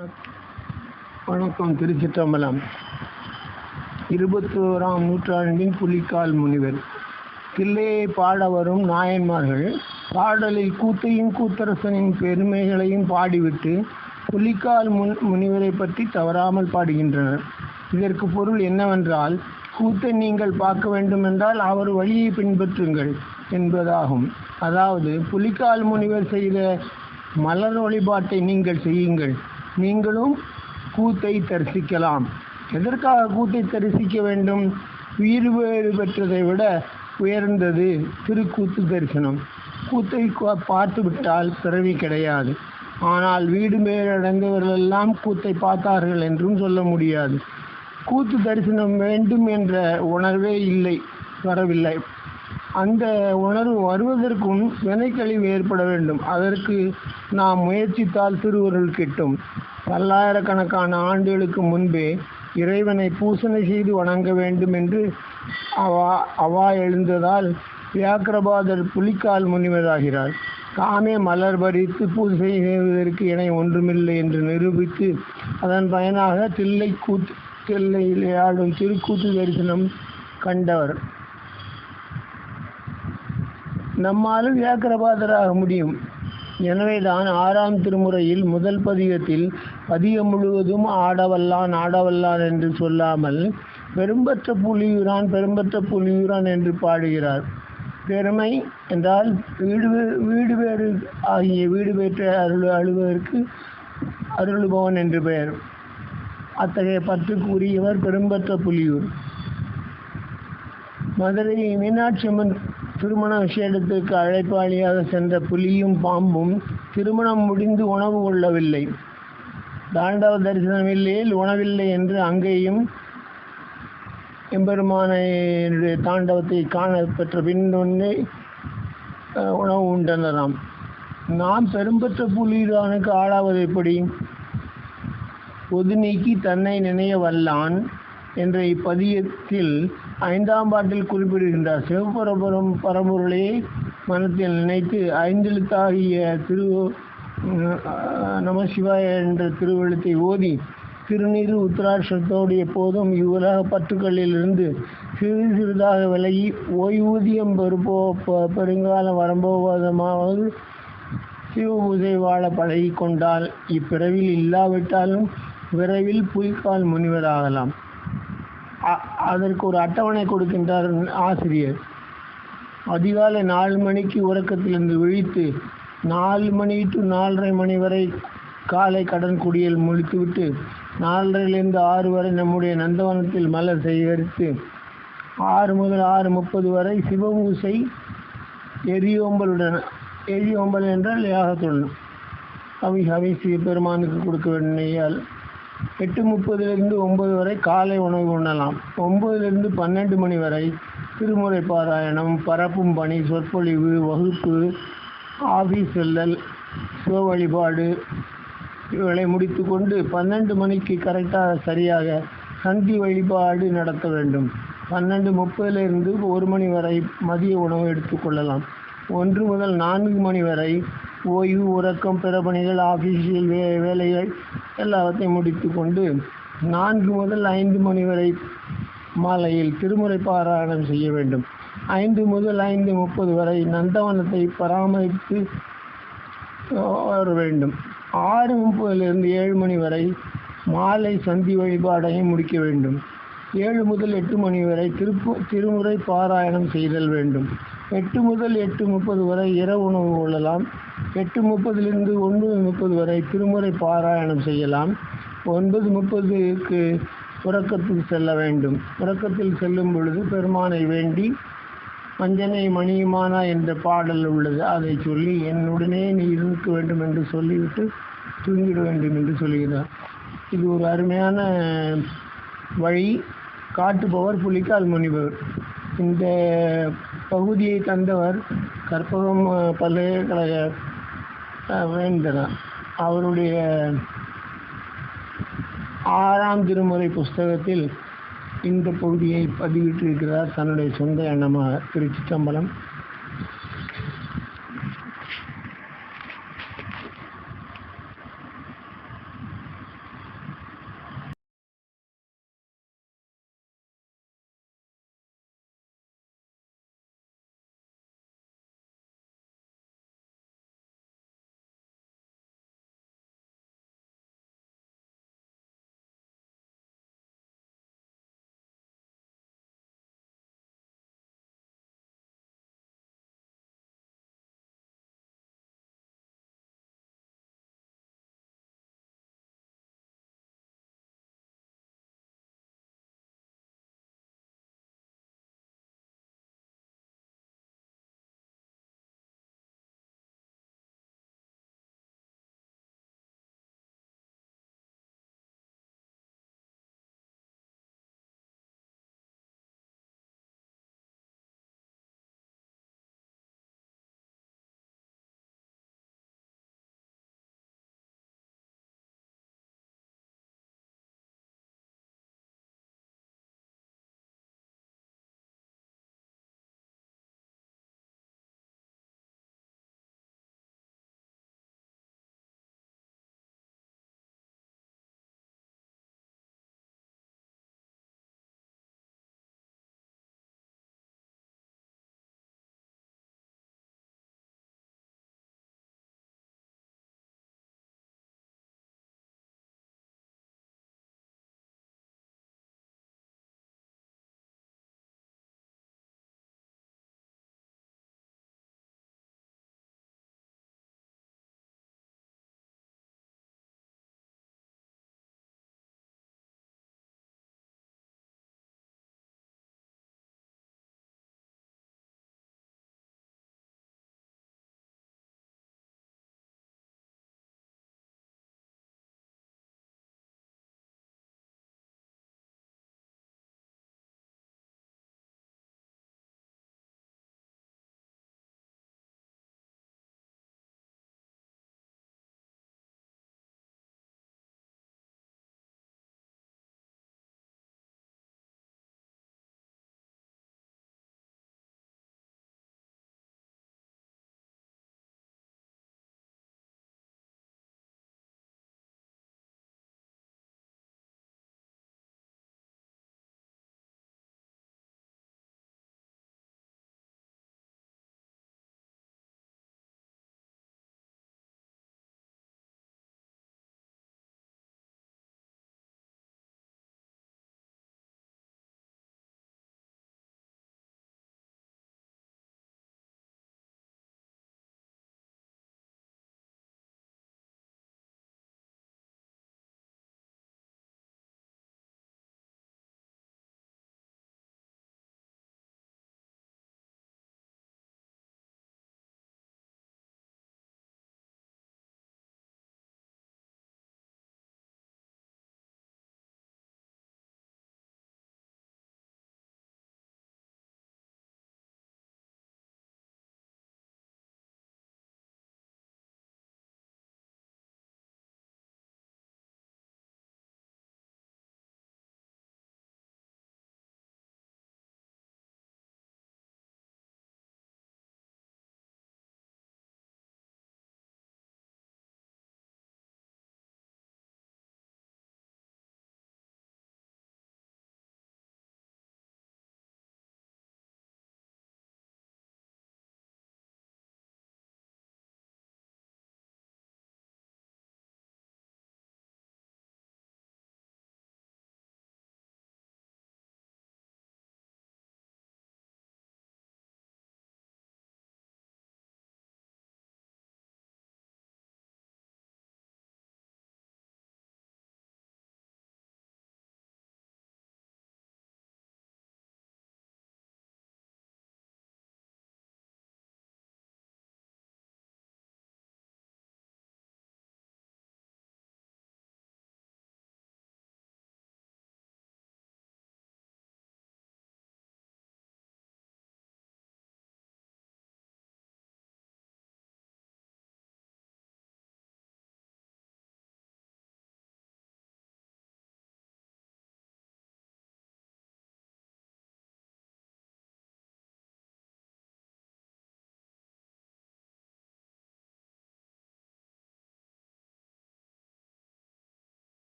வணக்கம். திருச்சிற்றம்பலம். 21ஆம் நூற்றாண்டின் புலிக்கால் முனிவர். தில்லையை பாட வரும் நாயன்மார்கள் பாடலில் கூத்தையும் கூத்தரசனின் பெருமைகளையும் பாடிவிட்டு புலிக்கால் முனிவரை பற்றி தவறாமல் பாடுகின்றனர். இதற்கு பொருள் என்னவென்றால், கூத்தை நீங்கள் பார்க்க வேண்டுமென்றால் அவர் வழியை பின்பற்றுங்கள் என்பதாகும். அதாவது, புலிக்கால் முனிவர் செய்த மலர் வழிபாட்டை நீங்கள் செய்யுங்கள், நீங்களும் கூத்தை தரிசிக்கலாம். எதற்காக கூத்தை தரிசிக்க வேண்டும்? வீடு பேறு பெற்றதை விட உயர்ந்தது திருக்கூத்து தரிசனம். கூத்தை பார்த்து விட்டால் பிறவி கிடையாது. ஆனால் வீடு பேறு அடைந்தவர்களெல்லாம் கூத்தை பார்த்தார்கள் என்றும் சொல்ல முடியாது. கூத்து தரிசனம் வேண்டும் என்ற உணர்வே வரவில்லை. அந்த உணர்வு வருவதற்கும் வினைக்கழிவு ஏற்பட வேண்டும். அதற்கு நாம் முயற்சித்தால் திருவருள் கிட்டும். பல்லாயிரக்கணக்கான ஆண்டுகளுக்கு முன்பே இறைவனை பூசனை செய்து வணங்க வேண்டும் என்று அவா எழுந்ததால் வியாக்கிரபாதர் புலிக்கால் முனிவராகிறார். தாமே மலர் பறித்து பூசை செய்வதற்கு இணை ஒன்றுமில்லை என்று நிரூபித்து அதன் பயனாக தில்லையில் ஆடும் திருக்கூத்து தரிசனம் கண்டவர். நம்மாலும் வியாக்கிரபாதராக முடியும். எனவேதான் 6ஆம் திருமுறையில் முதல் பதிகத்தில் பதிகம் முழுவதும் ஆடவல்லான் என்று சொல்லாமல் பெரும்பற்ற புலியூரான் என்று பாடுகிறார். பெருமை என்றால் வீடு பேறு ஆகிய வீடு பெற்ற அழுவதற்கு அருளுபவன் என்று பெயர். அத்தகைய பற்றுக்கு உரியவர் பெரும்பற்ற புலியூர். மதுரை மீனாட்சி அம்மன் திருமண விஷயத்துக்கு அழைப்பாளியாக சென்ற புலியும் பாம்பும் திருமணம் முடிந்து உணவு கொள்ளவில்லை. தாண்டவ தரிசனம் இல்லையில் உணவில்லை என்று அங்கேயும் எம்பெருமானுடைய தாண்டவத்தை காண பெற்ற பின் உணவு உண்டனராம். நாம் பெரும்பற்ற புலியூரானுக்கு ஆளாவது எப்படி? பொது நீக்கி தன்னை நினைய வல்லான் என்ற இப்பதியத்தில் 5ஆம் பாட்டில் குறிப்பிடுகின்றார். சிவபரபுரம் பரம்பொருளே மனத்தில் நினைத்து ஐந்தெழுத்தாகிய நமசிவாய என்ற திருவெழுத்தை ஓதி திருநீறு உத்திராட்சத்தோடு எப்போதும் இவ்வுலக பற்றுக்களிலிருந்து சிறிதாக விலகி ஓய்வூதியம் பெருங்காலம் வரம்போவதமாவது சிவபூஜை வாழ பழகி கொண்டால் இப்பிறவில் இல்லாவிட்டாலும் விரைவில் புலிக்கால் முனிவராகலாம். அதற்கு ஒரு அட்டவணை கொடுக்கின்றார் ஆசிரியர். அதிகாலை 4 மணிக்கு உறக்கத்திலிருந்து விழித்து 4 மணி to 4:30 மணி வரை காலை கடன் குடியல் முடித்துவிட்டு 4:30 to 6 வரை நம்முடைய நந்தவனத்தில் மலர் சேகரித்து 6 முதல் 6:30 வரை சிவபூசை எரியோம்பல் என்றால் யாகத்துடன் அவை சிவபெருமானுக்கு கொடுக்க வேண்டியால் 8:30 to 9 வரை காலை உணவு உண்ணலாம். 9 to 12 மணி வரை திருமுறை பாராயணம், பரப்பும் பணி, சொற்பொழிவு, வகுப்பு, ஆபீஸ் செல்லல், சிவ வழிபாடு இவளை முடித்து கொண்டு 12 மணிக்கு சரியாக சந்தி வழிபாடு நடத்த வேண்டும். 12:30 to 1 மணி வரை மதிய உணவு எடுத்துக்கொள்ளலாம். 1 முதல் 4 மணி வரை ஓய்வு, உறக்கம், பிற பணிகள், ஆஃபீஸியல் வேலைகள் எல்லாவற்றையும் முடித்து கொண்டு 4 முதல் 5 மணி வரை மாலையில் திருமுறை பாராயணம் செய்ய வேண்டும். 5 முதல் 5:30 வரை நந்தவனத்தை பராமரித்து வர வேண்டும். 6:30 to 7 மணி வரை மாலை சந்தி வழிபாடையும் முடிக்க வேண்டும். 7 முதல் 8 மணி வரை திருமுறை பாராயணம் செய்தல் வேண்டும். 8 முதல் 8:30 வரை இரவு உணவு கொள்ளலாம். 8:30 to 9:30 வரை திருமுறை பாராயணம் செய்யலாம். 9:30க்கு உறக்கத்தில் செல்ல வேண்டும். உறக்கத்தில் செல்லும் பொழுது பெருமானை வேண்டி மஞ்சனை மணியுமானா என்ற பாடல் உள்ளது. அதை சொல்லி என்னுடனே நீ இருக்க வேண்டும் என்று சொல்லிவிட்டு தூங்கிட வேண்டும் என்று சொல்கிறார். இது ஒரு அருமையான வழி. காட்டுபவர் புலிக்கால் முனிவர். இந்த பகுதியை தந்தவர் கற்பகம் பல்கலைக்கழக வேந்தனார். அவருடைய 6ஆம் திருமுறை புஸ்தகத்தில் இந்த பகுதியை பதிவிட்டிருக்கிறார் தன்னுடைய சொந்த எண்ணமாக. திருச்சிற்றம்பலம்.